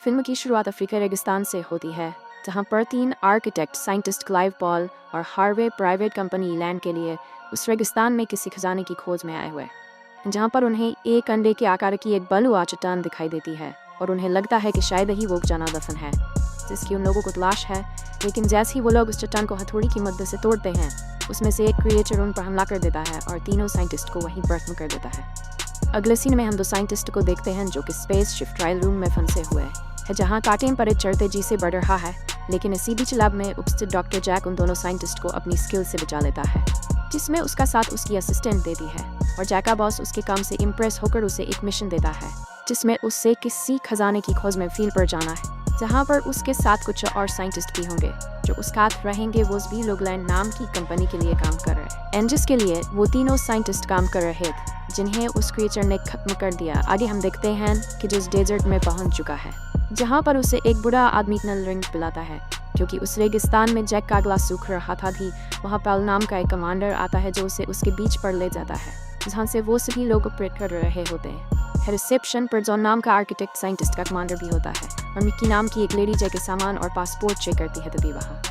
Film की शुरुआत Africa रेगिस्तान से होती है, जहां पर 3 आर्किटेक्ट साइंटिस्ट क्लाइव पॉल और हार्वे प्राइवेट कंपनी लैंड के लिए उस रेगिस्तान में किसी खजाने की खोज में आए हुए हैं, जहां पर उन्हें एक अंडे के आकार की एक बलुआ चट्टान दिखाई देती है और उन्हें लगता है कि शायद ही वो जाना दफन है जिसकी उन लोगों को तलाश है। लेकिन जैसे ही वो लोग उस चट्टान को हथौड़ी की मदद से तोड़ते हैं, उसमें से एक क्रिएचर उन पर हमला कर देता है और तीनों साइंटिस्ट को वहीं बर्फ में कर देता है। अगले सीन में हम 2 साइंटिस्ट को देखते हैं जो कि स्पेस शिप ट्रायल रूम में फंसे हुए है, जहां काटें पर चढ़ते जी से बढ़ रहा है। लेकिन इसी बीच लैब में उपस्थित डॉक्टर जैक उन दोनों साइंटिस्ट को अपनी स्किल से बचा लेता है, जिसमें उसका साथ उसकी असिस्टेंट देती है और जैक का बॉस उसके काम से इम्प्रेस होकर उसे एक मिशन देता है जिसमें उससे किसी खजाने की खोज में फील्ड पर जाना है, जहां पर उसके साथ कुछ और साइंटिस्ट भी होंगे जो उसका साथ रहेंगे। वो भी लोगलैंड नाम की कंपनी के लिए काम कर रहे हैं, एंड जिसके लिए वो तीनों साइंटिस्ट काम कर रहे थे, जिन्हें उस क्रिएचर ने खत्म कर दिया। आगे हम देखते हैं कि जिस डेजर्ट में पहुंच चुका है, जहां पर उसे एक बुरा आदमी नल रिंग पिलाता है, क्योंकि उस रेगिस्तान में जैक का गला सूख रहा था भी। वहाँ पल नाम का एक कमांडर आता है जो उसे उसके बीच पर ले जाता है, जहाँ से वो सभी लोग ऑपरेट कर रहे होते हैं। रिसेप्शन पर जॉन नाम का आर्किटेक्ट साइंटिस्ट का कमांडर भी होता है और मिक्की नाम की एक लेडी जैक के सामान और पासपोर्ट चेक करती है। तभी वहाँ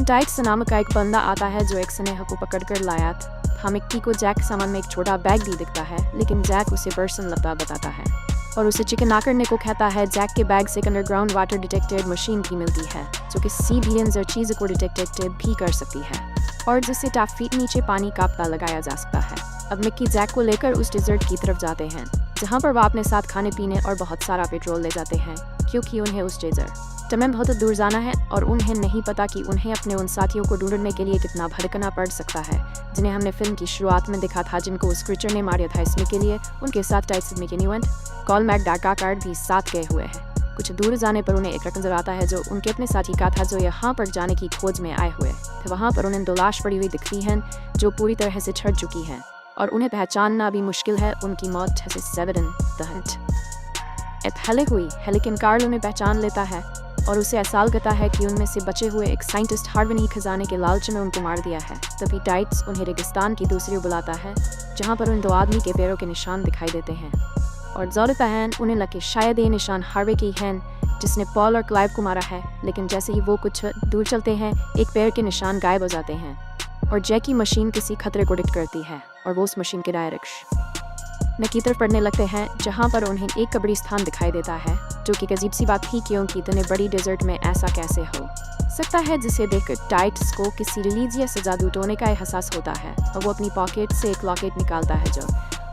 टाइट्स नाम का एक बंदा आता है जो एक स्नेह को पकड़कर लाया था। मिक्की को जैक सामान में एक छोटा बैग भी दिखता है, लेकिन जैक उसे पर्सन लगता बताता है और उसे चिकन ना करने को कहता है। जैक के बैग से अंडरग्राउंड वाटर डिटेक्टेड मशीन भी मिलती है जो कि सी बिलियंस और चीज़ों को डिटेक्टेड भी कर सकती है और जिससे 10 फीट नीचे पानी का पता लगाया जा सकता है। अब मिक्की जैक को लेकर उस डिजर्ट की तरफ जाते हैं, जहां पर वह अपने साथ खाने पीने और बहुत सारा पेट्रोल ले जाते हैं, क्योंकि उन्हें उस डेजर्ट में बहुत दूर जाना है और उन्हें नहीं पता कि उन्हें अपने उन साथियों को ढूंढने के लिए कितना भटकना पड़ सकता है, जिन्हें हमने फिल्म की शुरुआत में देखा था, जिनको उस क्रिएचर ने मारा था। इसमें के लिए उनके साथ टाइट्स मिकेन्यूएंट कॉल मैक डाका कार्ड भी साथ गए हुए हैं। कुछ दूर जाने पर उन्हें एक रकम नजर आता है जो उनके अपने साथी का था, जो यहाँ पर जाने की खोज में आए हुए थे। वहाँ पर उन्हें 2 लाश पड़ी हुई दिखती हैं जो पूरी तरह से झड़ चुकी हैं और उन्हें पहचानना भी मुश्किल है। उनकी मौत से सेवन हले हुई है, लेकिन कार्ल उन्हें पहचान लेता है और उसे एहसास करता है कि उनमें से बचे हुए एक साइंटिस्ट हार्वे ने खजाने के लालच में उनको मार दिया है। तभी टाइट्स उन्हें रेगिस्तान की दूसरी ओर बुलाता है, जहाँ पर उन 2 आदमी के पैरों के निशान दिखाई देते हैं और ज़ोरता है उन्हें लगे शायद ये निशान हार्वे की हैं जिसने पॉल और क्लाइव को मारा है। लेकिन जैसे ही वो कुछ दूर चलते हैं, एक पैर के निशान गायब हो जाते हैं और जैक की मशीन किसी खतरे को डिटेक्ट करती है और वो उस मशीन के डायरेक्शन की तरफ पढ़ने लगते हैं, जहाँ पर उन्हें एक कब्रिस्तान दिखाई देता है, जो कि अजीब सी बात थी क्योंकि इतने बड़ी डेजर्ट में ऐसा कैसे हो सकता है। जिसे देखकर टाइट्स को किसी रिलीजियस से जादू टोने का एहसास होता है और वो अपनी पॉकेट से एक लॉकेट निकालता है जो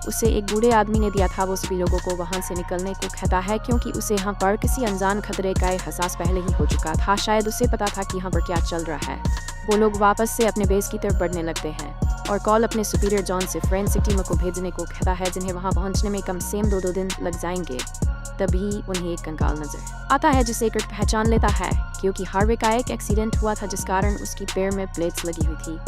उसे एक बूढ़े आदमी ने दिया था। वो सभी लोगों को वहाँ से निकलने को कहता है, क्योंकि उसे यहाँ पर किसी अनजान खतरे का एहसास पहले ही हो चुका था। शायद उसे पता था कि यहाँ पर क्या चल रहा है। वो लोग वापस से अपने बेस की तरफ बढ़ने लगते हैं और कॉल अपने सुपीरियर जॉन से फोरेंसिक टीम को भेजने को कहता है, जिन्हें वहाँ पहुँचने में कम से कम 2 दिन लग जाएंगे। तभी उन्हें एक कंकाल नजर आता है जिसे कर्ट पहचान लेता है, क्योंकि हार्वे का एक एक्सीडेंट हुआ था जिस कारण उसकी पैर में प्लेट्स लगी हुई थी,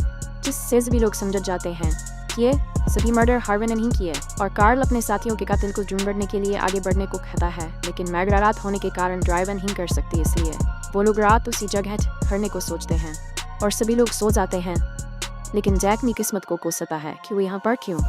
जिससे सभी लोग समझ जाते हैं कि ये सभी मर्डर हार्वे ने नहीं किए। और कार्ल अपने साथियों के कातिल को ढूंढने के लिए आगे बढ़ने को कहता है, लेकिन मैग रात होने के कारण ड्राइव नहीं कर सकती, इसलिए वो लोग रात उसी जगह ठहरने को सोचते हैं और सभी लोग सो जाते हैं। लेकिन जैक की किस्मत को कोसता है कि वो यहाँ पर क्यों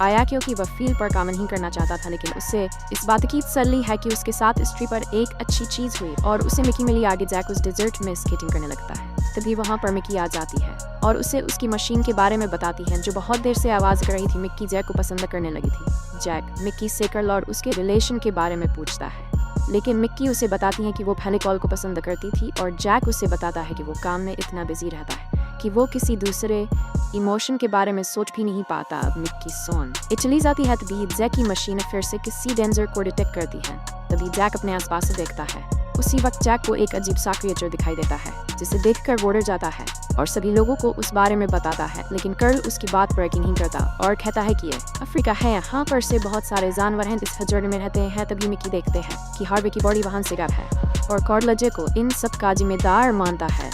आया, क्योंकि वह फील्ड पर काम नहीं करना चाहता था। लेकिन उससे इस बात की तसल्ली है कि उसके साथ इस ट्रिप पर एक अच्छी चीज़ हुई और उसे मिकी मिली। आगे जैक उस डेजर्ट में स्केटिंग करने लगता है, तभी वहाँ पर मिकी आ जाती है और उसे उसकी मशीन के बारे में बताती है जो बहुत देर से आवाज़ कर रही थी। मिक्की जैक को पसंद करने लगी थी। जैक मिक्की से कर्ल और उसके रिलेशन के बारे में पूछता है, लेकिन मिक्की उसे बताती है कि वो पहले कॉल को पसंद करती थी और जैक उसे बताता है कि वो काम में इतना बिजी रहता है कि वो किसी दूसरे इमोशन के बारे में सोच भी नहीं पाता। अब मिक्की सोन चली जाती है, तभी जैक की मशीन फिर से किसी डेंजर को डिटेक्ट करती है। तभी जैक अपने आसपास से देखता है। उसी वक्त जैक को एक अजीब सा क्रिएचर दिखाई देता है, जिसे देखकर वो डर जाता है और सभी लोगों को उस बारे में बताता है। लेकिन कर्ल उसकी बात पर यकीन नहीं करता और कहता है कि ये अफ्रीका है, यहाँ पर से बहुत सारे जानवर हैं इस हजर में रहते हैं। तभी मिक्की देखते हैं कि हार्वे की बॉडी वहाँ से गायब है और कार्ल जैक को इन सब का जिम्मेदार मानता है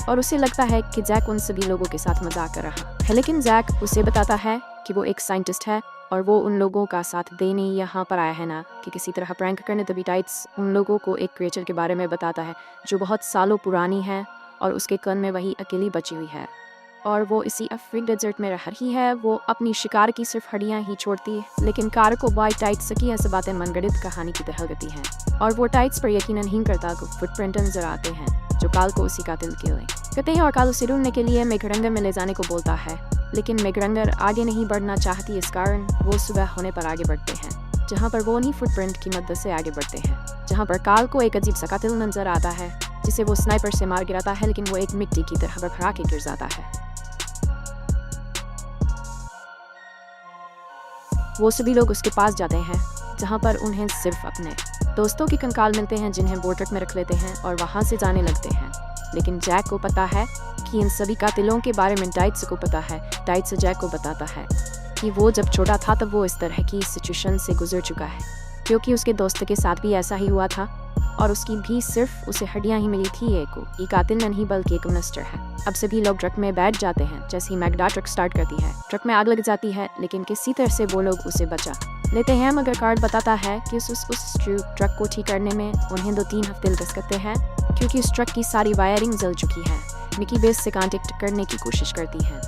और उसे लगता है कि जैक उन सभी लोगों के साथ मजाक कर रहा है। लेकिन जैक उसे बताता है कि वो एक साइंटिस्ट है और वो उन लोगों का साथ देने यहाँ पर आया है, ना कि किसी तरह प्रैंक करने। तभी टाइट्स उन लोगों को एक क्रिएचर के बारे में बताता है जो बहुत सालों पुरानी है और उसके कन में वही अकेली बची हुई है और वो इसी अफ्रीका डेजर्ट में रह रही है। वो अपनी शिकार की सिर्फ हड्डियां ही छोड़ती है, लेकिन कार को बॉय टाइट्स की ऐसी बातें मनगढ़ंत कहानी की तरह लगती हैं और वो टाइट्स पर यकीन नहीं करता कि फुटप्रिंट नजर आते हैं जो काल को उसी कातिल के लिए कहते हैं और काल उसे ढूंढने के लिए मेघरंगर में ले जाने को बोलता है, लेकिन मेघरंगर आगे नहीं बढ़ना चाहती। इस कारण वो सुबह होने पर आगे बढ़ते हैं, जहाँ पर वो उन्हीं फुटप्रिंट की मदद से आगे बढ़ते हैं, जहाँ पर काल को एक अजीब सा कातिल नजर आता है जिसे वो स्नाइपर से मार गिराता है, लेकिन वो एक मिट्टी की तरह भड़बड़ा के गिर जाता है। वो सभी लोग उसके पास जाते हैं, जहाँ पर उन्हें सिर्फ अपने दोस्तों के कंकाल मिलते हैं जिन्हें बोट ट्रक में रख लेते हैं और वहाँ से जाने लगते हैं। लेकिन जैक को पता है कि इन सभी कातिलों के बारे में टाइट्स को पता है। टाइट्स जैक को बताता है कि वो जब छोटा था तब वो इस तरह की सिचुएशन से गुजर चुका है, क्योंकि उसके दोस्त के साथ भी ऐसा ही हुआ था और उसकी भी सिर्फ उसे हड्डियां ही मिली थी। ये कातिल नहीं बल्कि एक मिनिस्टर है। अब सभी लोग ट्रक में बैठ जाते हैं। जैसे ही मैगडा ट्रक स्टार्ट करती है, ट्रक में आग लग जाती है, लेकिन किसी तरह से वो लोग उसे बचा लेते हैं। मगर कार्ड बताता है कि उस ट्रक को ठीक करने में उन्हें 2-3 हफ्ते लग सकते हैं, क्योंकि उस ट्रक की सारी वायरिंग जल चुकी है। मिकी बेस से कांटेक्ट करने की कोशिश करती है,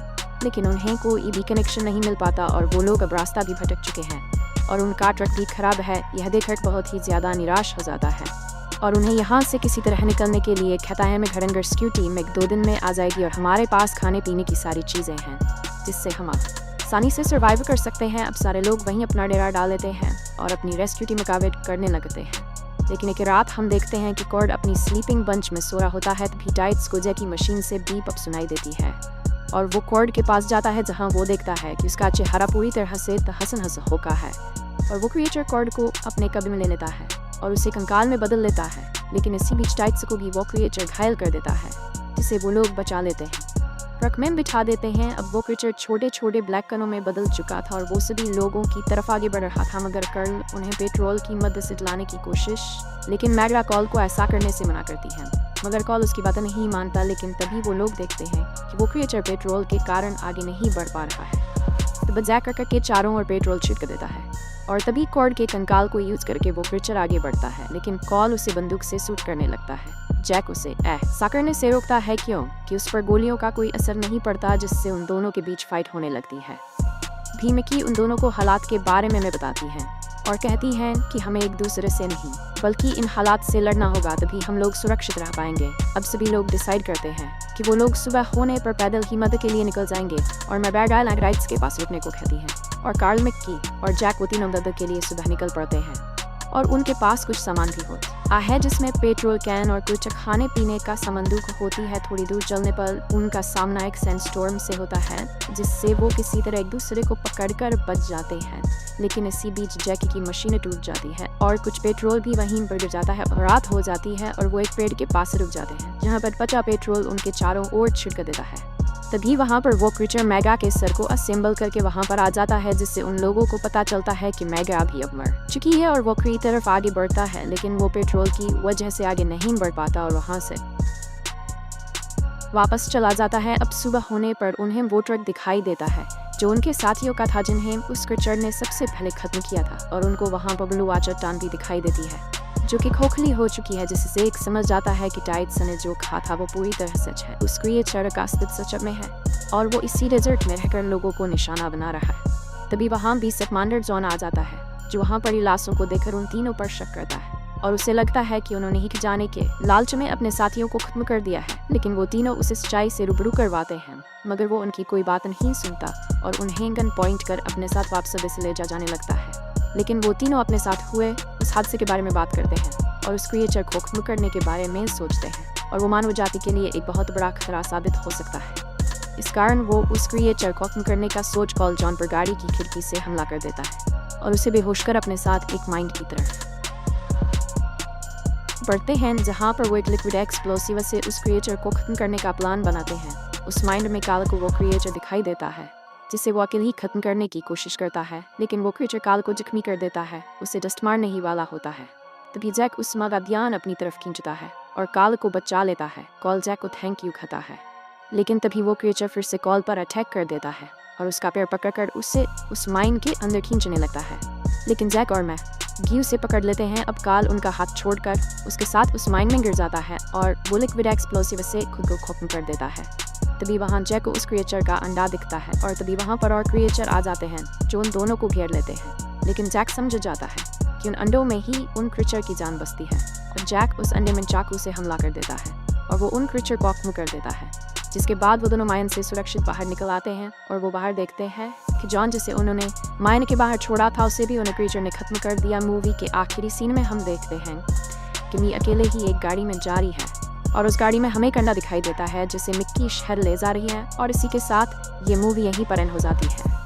लेकिन उन्हें कोई भी कनेक्शन नहीं मिल पाता और वो लोग अब रास्ता भी भटक चुके हैं और उनका ट्रक भी खराब है। यह देखकर बहुत ही ज़्यादा निराश हो जाता है और उन्हें यहाँ से किसी तरह निकलने के लिए कहता है मेघरंगर रेस्क्यू टीम 2 दिन में आ जाएगी और हमारे पास खाने पीने की सारी चीज़ें हैं जिससे हम आसानी से सर्वाइव कर सकते हैं। अब सारे लोग वहीं अपना डेरा डाल लेते हैं और अपनी रेस्क्यू टीम का वेट करने लगते हैं। लेकिन एक रात हम देखते हैं कि कॉर्ड अपनी स्लीपिंग बंच में सो रहा होता है, तभी टाइट्स को जैक की मशीन से बीप अप सुनाई देती है और वो कॉर्ड के पास जाता है, जहाँ वो देखता है कि उसका चेहरा पूरी तरह से तहसन होका है और वो क्रिएचर कॉर्ड को अपने कब्जे में ले लेता है और उसे कंकाल में बदल लेता है। लेकिन इसी बीच टाइट्स को भी वो क्रिएचर घायल कर देता है, जिसे वो लोग बचा लेते हैं, ट्रक में बिठा देते हैं। अब वो क्रिएचर छोटे छोटे ब्लैक कणों में बदल चुका था और वो सभी लोगों की तरफ आगे बढ़ रहा था, मगर कर्ल उन्हें पेट्रोल की मदद से जलाने की कोशिश, लेकिन मैगरा कॉल को ऐसा करने से मना करती है, मगर कॉल उसकी बातें नहीं मानता। लेकिन तभी वो लोग देखते हैं कि वो क्रिएचर पेट्रोल के कारण आगे नहीं बढ़ पा रहा है, तो बजाय करके चारों ओर पेट्रोल छिड़क देता है और तभी कॉर्ड के कंकाल को यूज करके वो क्रिएचर आगे बढ़ता है, लेकिन कॉल उसे बंदूक से शूट करने लगता है। जैक उसे ऐसा करने से रोकता है कि उस पर गोलियों का कोई असर नहीं पड़ता, जिससे उन दोनों के बीच फाइट होने लगती है। भी मिकी उन दोनों को हालात के बारे में बताती है और कहती हैं कि हमें एक दूसरे से नहीं बल्कि इन हालात से लड़ना होगा, तभी हम लोग सुरक्षित रह पाएंगे। अब सभी लोग डिसाइड करते हैं कि वो लोग सुबह होने पर पैदल ही मदद के लिए निकल जाएंगे और मैगडा राइट्स के पास रुकने को कहती है और कार्ल, मिक्की और जैक वो तीनों मदद के लिए सुबह निकल पड़ते हैं और उनके पास कुछ सामान भी होता है, जिसमें पेट्रोल कैन और कुछ खाने पीने का सामंदूक होती है। थोड़ी दूर चलने पर उनका सामना एक सैंडस्टॉर्म से होता है, जिससे वो किसी तरह एक दूसरे को पकड़कर बच जाते हैं। लेकिन इसी बीच जैकी की मशीन टूट जाती है और कुछ पेट्रोल भी वहीं पर गिर जाता है और रात हो जाती है और वो एक पेड़ के पास रुक जाते हैं, जहाँ पर बचा पेट्रोल उनके चारों ओर छिड़क देता है। तभी वहाँ पर वो क्रिएचर मैगा के सर को असेंबल करके वहाँ पर आ जाता है, जिससे उन लोगों को पता चलता है कि मैगा भी अब मर चुकी है और वो की तरफ आगे बढ़ता है, लेकिन वो पेट्रोल की वजह से आगे नहीं बढ़ पाता और वहाँ से वापस चला जाता है। अब सुबह होने पर उन्हें वो ट्रक दिखाई देता है जो उनके साथियों का था, जिन्हें उस क्रिएचर ने सबसे पहले खत्म किया था, और उनको वहाँ पर ब्लू चट्टान भी दिखाई देती है जो कि खोखली हो चुकी है, जिससे एक समझ जाता है कि टाइट्स ने जो कहा था वो पूरी तरह सच है। उस क्रिएचर का अस्तित्व सच में है और वो इसी डेजर्ट में रहकर लोगों को निशाना बना रहा है। तभी वहाँ भी कमांडर जॉन आ जाता है, जो वहाँ पर लाशों को देखकर उन तीनों पर शक करता है और उसे लगता है कि उन्होंने ही जाने के लालच में अपने साथियों को खत्म कर दिया है। लेकिन वो तीनों उसे सच्चाई से रूबरू करवाते हैं, मगर वो उनकी कोई बात नहीं सुनता और उन्हें गन पॉइंट कर अपने साथ वापस से ले जाने लगता है। लेकिन वो तीनों अपने साथ हुए उस हादसे के बारे में बात करते हैं और उस क्रिएचर को खत्म करने के बारे में सोचते हैं और वो मानव जाति के लिए एक बहुत बड़ा खतरा साबित हो सकता है। इस कारण वो उस क्रिएचर को खत्म करने का सोच कॉल जॉन पर गाड़ी की खिड़की से हमला कर देता है और उसे बेहोश कर अपने साथ एक माइंड की तरफ बढ़ते हैं, जहाँ पर वो एक लिक्विड एक्सप्लोसिव से उस क्रिएचर को खत्म करने का प्लान बनाते हैं। उस माइंड में काल को वो क्रिएचर दिखाई देता है, जिसे वो अकेले ही खत्म करने की कोशिश करता है, लेकिन वो क्रिएचर काल को जख्मी कर देता है, उसे डस्ट मारने ही वाला होता है। तभी जैक उस माँ का ध्यान अपनी तरफ खींचता है और काल को बचा लेता है। कॉल जैक को थैंक यू कहता है, लेकिन तभी वो क्रिएचर फिर से कॉल पर अटैक कर देता है और उसका पैर पकड़कर उसे उस माइन के अंदर खींचने लगता है। लेकिन जैक और मैं घी उसे पकड़ लेते हैं। अब काल उनका हाथ छोड़कर उसके साथ उस माइन में गिर जाता है और वो लिक्विड एक्सप्लोसिव से खुद को खत्म कर देता है। तभी वहाँ जैक को उस क्रिएचर का अंडा दिखता है और तभी वहाँ पर और क्रिएचर आ जाते हैं जो उन दोनों को घेर लेते हैं। लेकिन जैक समझ जाता है कि उन अंडों में ही उन क्रिएचर की जान बसती है और जैक उस अंडे में चाकू से हमला कर देता है और वो उन क्रिएचर को अकमू कर देता है। जिसके बाद वो दोनों मायन से सुरक्षित बाहर निकल आते हैं और वो बाहर देखते हैं कि जॉन जिसे उन्होंने मायन के बाहर छोड़ा था उसे भी उन्हें क्रिएचर ने खत्म कर दिया। मूवी के आखिरी सीन में हम देखते हैं कि मी अकेले ही एक गाड़ी में जा रही है और उस गाड़ी में हमें एक अंडा दिखाई देता है जिसे मिक्की शहर ले जा रही है और इसी के साथ ये मूवी यहीं पर एंड हो जाती है।